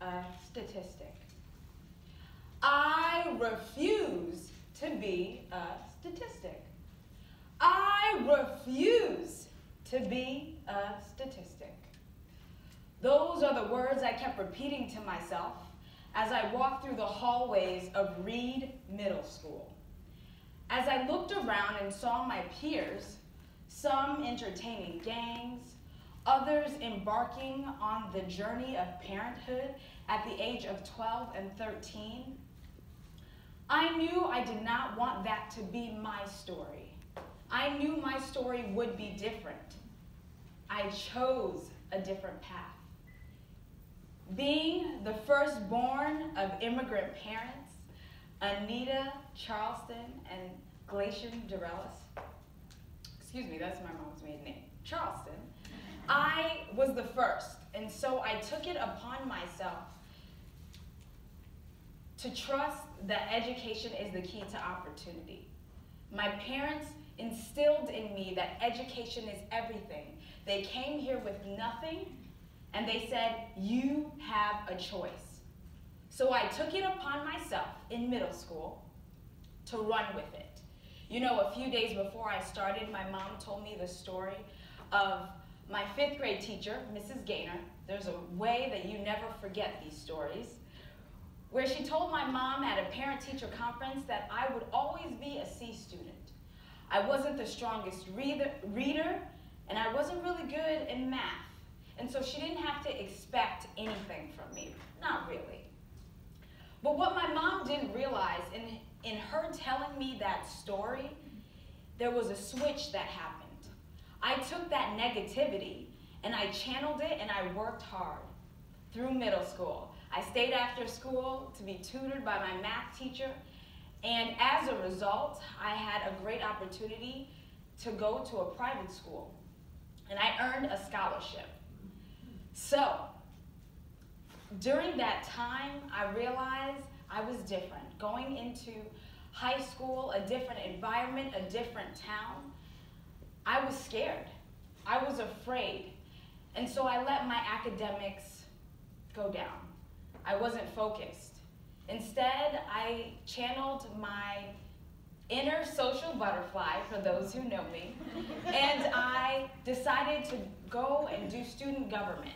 a statistic. I refuse to be a statistic. I refuse to be a statistic. Those are the words I kept repeating to myself as I walked through the hallways of Reed Middle School. As I looked around and saw my peers, some entertaining gangs, others embarking on the journey of parenthood at the age of 12 and 13, I knew I did not want that to be my story. I knew my story would be different. I chose a different path. Being the firstborn of immigrant parents, Anita Charleston and Glacier Dorelis, excuse me, that's my mom's maiden name, Charleston, I was the first, and so I took it upon myself to trust that education is the key to opportunity. My parents instilled in me that education is everything. They came here with nothing, and they said, you have a choice. So I took it upon myself in middle school to run with it. You know, a few days before I started, my mom told me the story of my 5th grade teacher, Mrs. Gaynor. There's a way that you never forget these stories, where she told my mom at a parent-teacher conference that I would always be a C student. I wasn't the strongest reader, and I wasn't really good in math. And so she didn't have to expect anything from me, not really. But what my mom didn't realize, in her telling me that story, there was a switch that happened. I took that negativity and I channeled it and I worked hard through middle school. I stayed after school to be tutored by my math teacher, and as a result, I had a great opportunity to go to a private school, and I earned a scholarship. So, during that time, I realized I was different. Going into high school, a different environment, a different town, I was scared. I was afraid. And so I let my academics go down. I wasn't focused. Instead, I channeled my inner social butterfly, for those who know me, and I decided to go and do student government.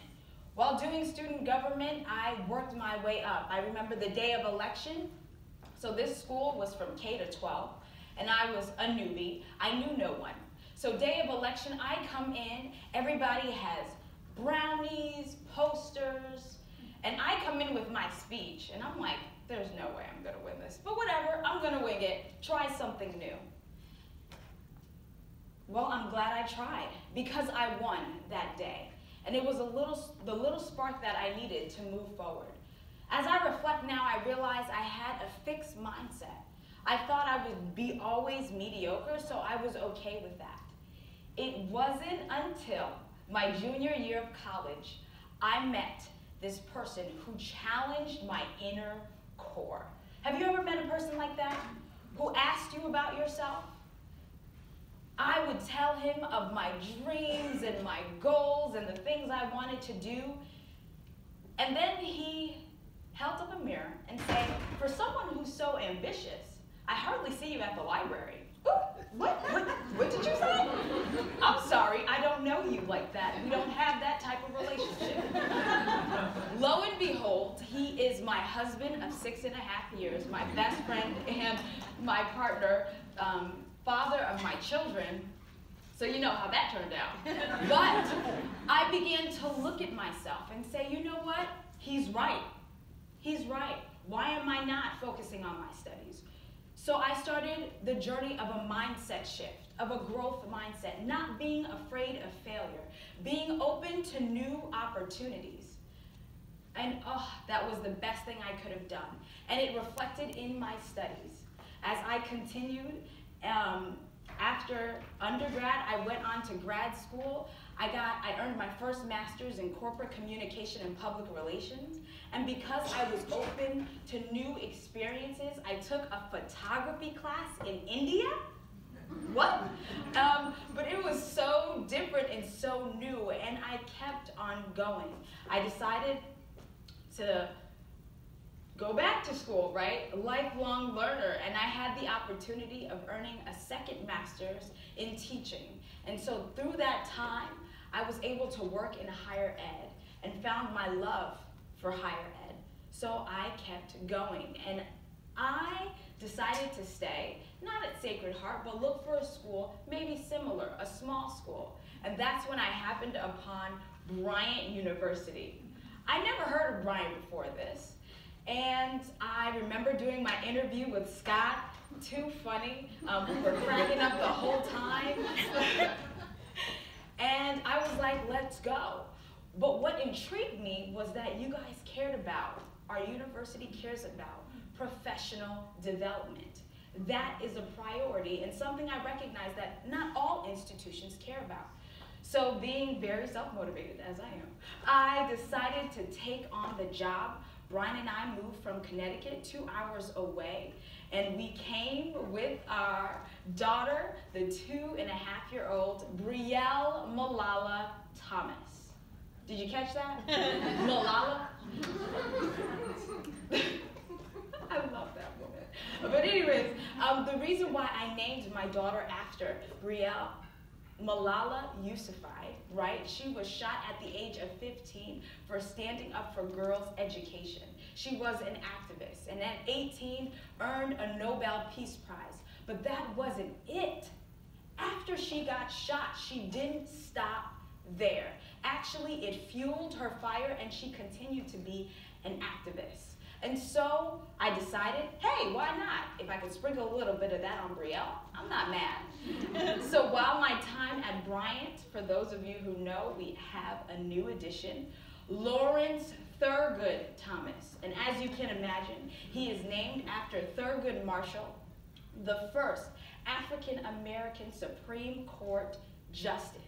While doing student government, I worked my way up. I remember the day of election. So this school was from K to 12, and I was a newbie. I knew no one. So day of election, I come in, everybody has brownies, posters, and I come in with my speech, and I'm like, there's no way I'm gonna win this. But whatever, I'm gonna wing it, try something new. Well, I'm glad I tried, because I won that day. And it was the little spark that I needed to move forward. As I reflect now, I realize I had a fixed mindset. I thought I would be always mediocre, so I was okay with that. It wasn't until my junior year of college I met this person who challenged my inner core. Have you ever met a person like that, who asked you about yourself? I would tell him of my dreams and my goals and the things I wanted to do. And then he held up a mirror and said, for someone who's so ambitious, I hardly see you at the library. Ooh, what did you say? I'm sorry, I don't know you like that. We don't have that type of relationship. Lo and behold, he is my husband of 6.5 years, my best friend and my partner, father of my children, so you know how that turned out. But I began to look at myself and say, you know what? He's right. He's right. Why am I not focusing on my studies? So I started the journey of a mindset shift, of a growth mindset, not being afraid of failure, being open to new opportunities. And that was the best thing I could have done. And it reflected in my studies. As I continued, after undergrad, I went on to grad school. I earned my first master's in corporate communication and public relations. And because I was open to new experiences, I took a photography class in India. What? But it was so different and so new, and I kept on going. I decided to go back to school, right? A lifelong learner, and I had the opportunity of earning a second master's in teaching. And so through that time, I was able to work in higher ed and found my love for higher ed. So I kept going, and I decided to stay, not at Sacred Heart, but look for a school, maybe similar, a small school. And that's when I happened upon Bryant University. I never heard of Bryant before this. And I remember doing my interview with Scott, too funny. We were cracking up the whole time. And I was like, let's go. But what intrigued me was that you guys cared about, our university cares about, professional development. That is a priority and something I recognize that not all institutions care about. So being very self-motivated, as I am, I decided to take on the job. Bryant and I moved from Connecticut 2 hours away, and we came with our daughter, the 2.5-year-old Brielle Malala Thomas. Did you catch that? Malala? I love that woman. But anyways, the reason why I named my daughter after Brielle Malala Yousafzai, right? She was shot at the age of 15 for standing up for girls' education. She was an activist, and at 18 earned a Nobel Peace Prize. But that wasn't it. After she got shot, she didn't stop there. Actually, it fueled her fire, and she continued to be an activist. And so I decided, hey, why not? If I could sprinkle a little bit of that on Brielle, I'm not mad. So while my time at Bryant, for those of you who know, we have a new addition, Lawrence Thurgood Thomas. And as you can imagine, he is named after Thurgood Marshall, the first African-American Supreme Court Justice.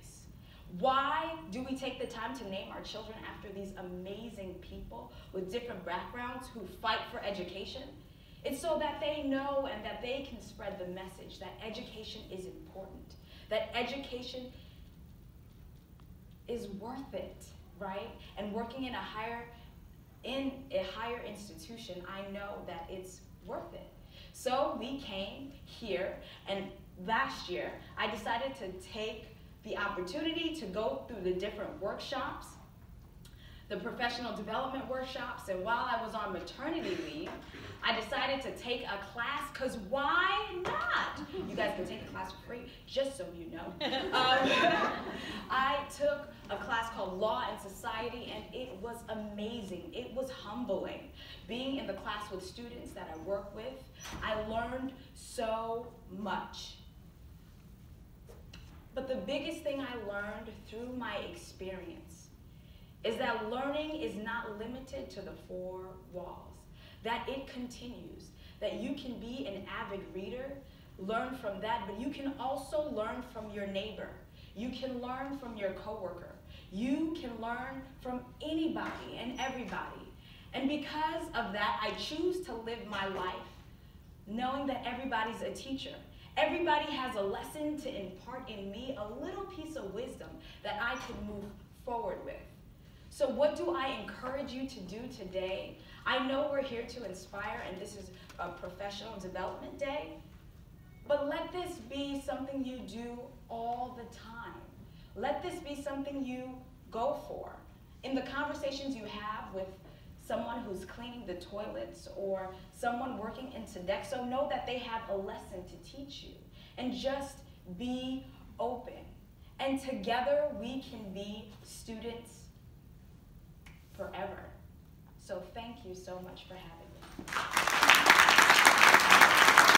Why do we take the time to name our children after these amazing people with different backgrounds who fight for education? It's so that they know and that they can spread the message that education is important, that education is worth it, right? And working in a higher institution, I know that it's worth it. So we came here, and last year I decided to take the opportunity to go through the different workshops, the professional development workshops, and while I was on maternity leave, I decided to take a class, because why not? You guys can take a class for free, just so you know. I took a class called Law and Society, and it was amazing. It was humbling. Being in the class with students that I work with, I learned so much. But the biggest thing I learned through my experience is that learning is not limited to the four walls, that it continues, that you can be an avid reader, learn from that, but you can also learn from your neighbor. You can learn from your coworker. You can learn from anybody and everybody. And because of that, I choose to live my life knowing that everybody's a teacher. Everybody has a lesson to impart in me, a little piece of wisdom that I can move forward with. So what do I encourage you to do today? I know we're here to inspire, and this is a professional development day, but let this be something you do all the time. Let this be something you go for. In the conversations you have with someone who's cleaning the toilets or someone working in Sodexo, know that they have a lesson to teach you. And just be open. And together we can be students forever. So thank you so much for having me.